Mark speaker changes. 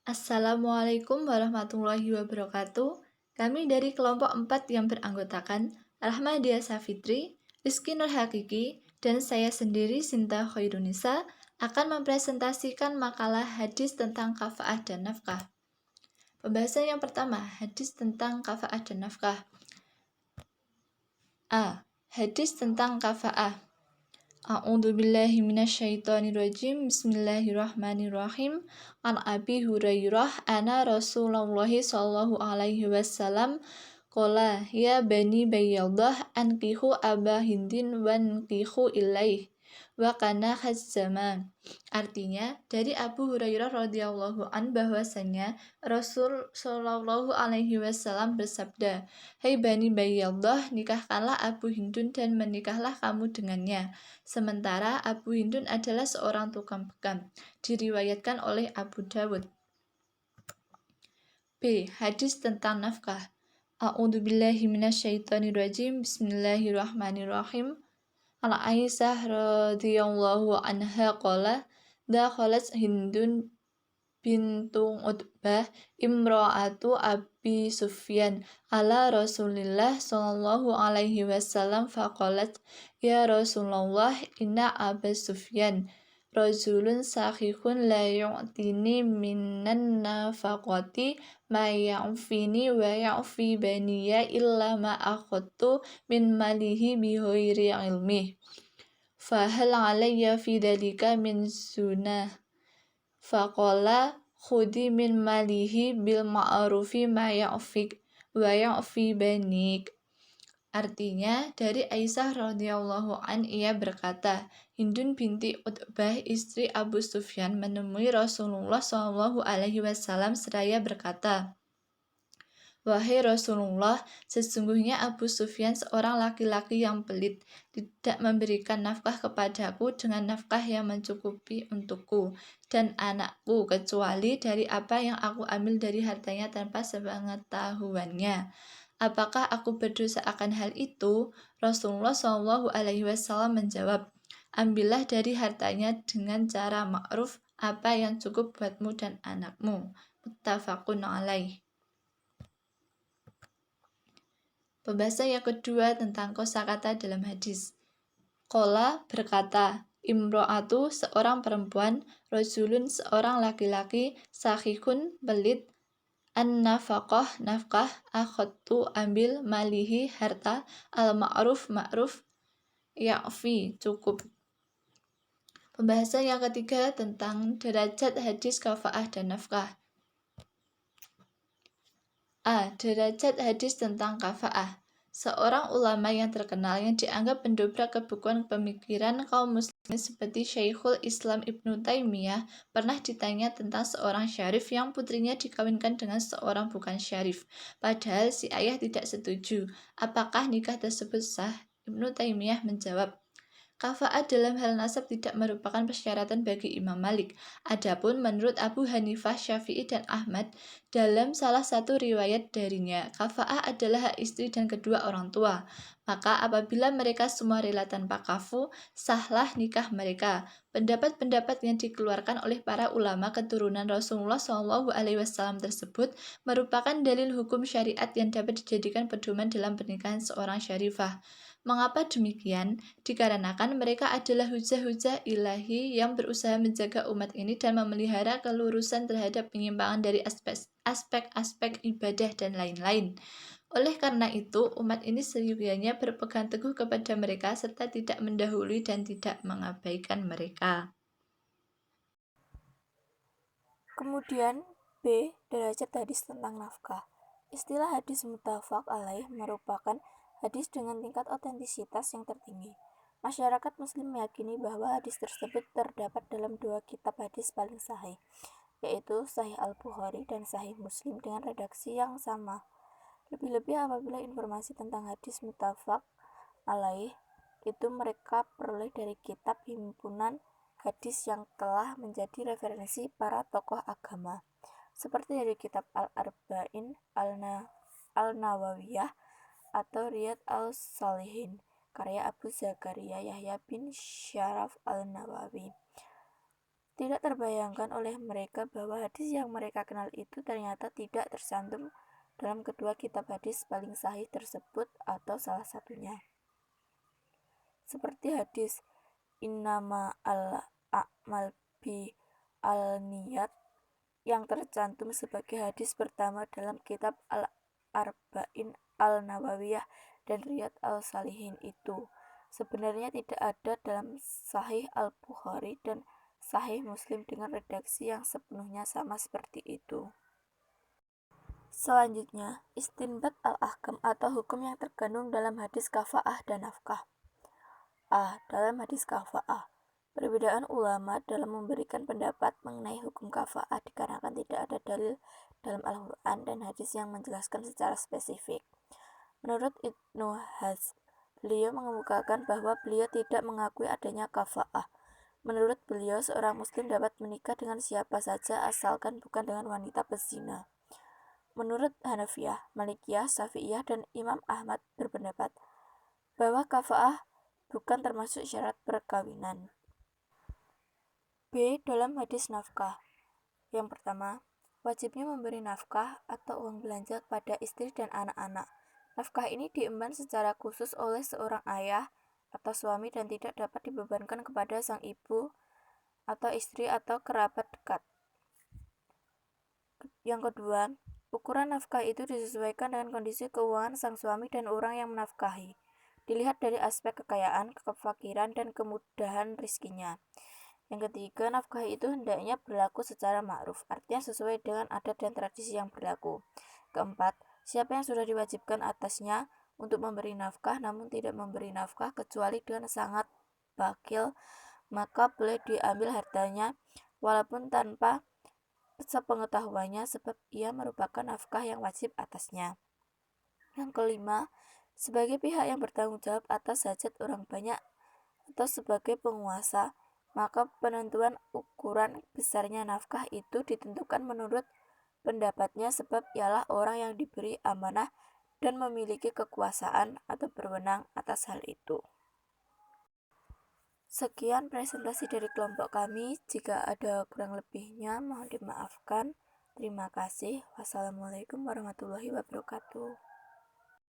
Speaker 1: Assalamualaikum warahmatullahi wabarakatuh. Kami dari kelompok 4 yang beranggotakan Rahmadiah Safitri, Rizky Nur Hakiki, dan saya sendiri Sinta Khairunisa akan mempresentasikan makalah hadis tentang kafa'ah dan nafkah. Pembahasan yang pertama, hadis tentang kafa'ah dan nafkah. A. Hadis tentang kafa'ah. A'udzu billahi minasyaitonir rajim. Bismillahirrahmanirrahim. An Abi Hurairah anna Rasulullah sallallahu alaihi wasallam qala ya bani Bayyadah ankihu Aba Hindin wankihu ilaih wa kana khazzaman. Artinya dari Abu Hurairah radhiyallahu an bahwasanya Rasul sallallahu alaihi wasallam bersabda, "Hai bani Bayyadah, nikahkanlah Abu Hindun dan menikahlah kamu dengannya." Sementara Abu Hindun adalah seorang tukang bekam, diriwayatkan oleh Abu Dawud. B. Hadis tentang nafkah. A'udzu billahi minasyaitonir rajim. Bismillahirrahmanirrahim. An Aisyah radhiyallahu anha qala dakhalat Hindun bintu Utbah imra'atu Abi Sufyan ala Rasulillah sallallahu alaihi wasallam faqalat ya Rasulullah inna Aba Sufyan rajulun sakhihun la yu'tini minan nafaqati ma ya'fini wa ya'fi baniya illa ma akhadtu min malihi bi ghairi ilmi fahal alayya fi dhalika min sunnah faqala khudi min malihi bil ma'rufi ma ya'fik wa ya'fi banik. Artinya, dari Aisyah radhiyallahu an ia berkata, Hindun binti Utbah istri Abu Sufyan menemui Rasulullah SAW seraya berkata, "Wahai Rasulullah, sesungguhnya Abu Sufyan seorang laki-laki yang pelit, tidak memberikan nafkah kepadaku dengan nafkah yang mencukupi untukku dan anakku, kecuali dari apa yang aku ambil dari hartanya tanpa sepengetahuannya. Apakah aku berdosa akan hal itu?" Rasulullah SAW menjawab, "Ambillah dari hartanya dengan cara ma'ruf apa yang cukup buatmu dan anakmu." Muttafaqun alaih. Pembahasan yang kedua tentang kosakata dalam hadis. Qala berkata, imro'atu seorang perempuan, rajulun seorang laki-laki, sakhikun pelit, an-nafaqah nafkah, akhadtu ambil, malihi harta, al-ma'ruf ma'ruf, ya'fi cukup. Pembahasan yang ketiga tentang derajat hadis kafa'ah dan nafkah. A. Derajat hadis tentang kafa'ah. Seorang ulama yang terkenal yang dianggap pendobrak kebukuan pemikiran kaum muslimin seperti Syekhul Islam Ibnu Taimiyah pernah ditanya tentang seorang syarif yang putrinya dikawinkan dengan seorang bukan syarif, padahal si ayah tidak setuju. Apakah nikah tersebut sah? Ibnu Taimiyah menjawab, kafa'ah dalam hal nasab tidak merupakan persyaratan bagi Imam Malik. Adapun menurut Abu Hanifah, Syafi'i, dan Ahmad, dalam salah satu riwayat darinya, kafa'ah adalah hak istri dan kedua orang tua. Maka apabila mereka semua rela tanpa kafu, sahlah nikah mereka. Pendapat-pendapat yang dikeluarkan oleh para ulama keturunan Rasulullah SAW tersebut merupakan dalil hukum syariat yang dapat dijadikan pedoman dalam pernikahan seorang syarifah. Mengapa demikian? Dikarenakan mereka adalah hujah-hujah ilahi yang berusaha menjaga umat ini dan memelihara kelurusan terhadap penyimpangan dari aspek-aspek ibadah dan lain-lain. Oleh karena itu, umat ini seyogyanya berpegang teguh kepada mereka serta tidak mendahului dan tidak mengabaikan mereka.
Speaker 2: Kemudian B. Derajat hadis tentang nafkah. Istilah hadis muttafaq alaih merupakan hadis dengan tingkat otentisitas yang tertinggi. Masyarakat muslim meyakini bahwa hadis tersebut terdapat dalam dua kitab hadis paling sahih, yaitu Sahih Al-Bukhari dan Sahih Muslim dengan redaksi yang sama. Lebih-lebih apabila informasi tentang hadis muttafaq alaih itu mereka peroleh dari kitab himpunan hadis yang telah menjadi referensi para tokoh agama, seperti dari kitab Al-Arba'in Al-Nawawiyah atau Riyad Al-Salihin karya Abu Zakaria Yahya bin Syaraf Al-Nawawi. Tidak terbayangkan oleh mereka bahwa hadis yang mereka kenal itu ternyata tidak tersantum dalam kedua kitab hadis paling sahih tersebut atau salah satunya. Seperti hadis innama al-a'mal bi al-niyat yang tercantum sebagai hadis pertama dalam kitab Al-Arba'in Al-Nawawiyah dan Riyad Al-Salihin itu sebenarnya tidak ada dalam Sahih Al-Bukhari dan Sahih Muslim dengan redaksi yang sepenuhnya sama seperti itu. Selanjutnya, istinbat al-ahkam atau hukum yang terkandung dalam hadis kafa'ah dan nafkah. Dalam hadis kafa'ah, perbedaan ulama dalam memberikan pendapat mengenai hukum kafa'ah dikarenakan tidak ada dalil dalam Al-Quran dan hadis yang menjelaskan secara spesifik. Menurut Ibnu Hazm, beliau mengemukakan bahwa beliau tidak mengakui adanya kafa'ah. Menurut beliau, seorang muslim dapat menikah dengan siapa saja asalkan bukan dengan wanita pezina. Menurut Hanafiyah, Malikiyah, Syafi'iyah, dan Imam Ahmad berpendapat bahwa kafa'ah bukan termasuk syarat perkawinan. B. Dalam hadis nafkah. Yang pertama, wajibnya memberi nafkah atau uang belanja kepada istri dan anak-anak. Nafkah ini diemban secara khusus oleh seorang ayah atau suami dan tidak dapat dibebankan kepada sang ibu atau istri atau kerabat dekat. Yang kedua, ukuran nafkah itu disesuaikan dengan kondisi keuangan sang suami dan orang yang menafkahi. Dilihat dari aspek kekayaan, kefakiran, dan kemudahan rizkinya. Yang ketiga, nafkah itu hendaknya berlaku secara ma'ruf, artinya sesuai dengan adat dan tradisi yang berlaku. Keempat, siapa yang sudah diwajibkan atasnya untuk memberi nafkah namun tidak memberi nafkah kecuali dengan sangat bakil, maka boleh diambil hartanya walaupun tanpa sepengetahuannya sebab ia merupakan nafkah yang wajib atasnya. Yang kelima, sebagai pihak yang bertanggung jawab atas hajat orang banyak atau sebagai penguasa, maka penentuan ukuran besarnya nafkah itu ditentukan menurut pendapatnya sebab ialah orang yang diberi amanah dan memiliki kekuasaan atau berwenang atas hal itu. Sekian presentasi dari kelompok kami. Jika ada kurang lebihnya mohon dimaafkan. Terima kasih. Wassalamualaikum warahmatullahi wabarakatuh.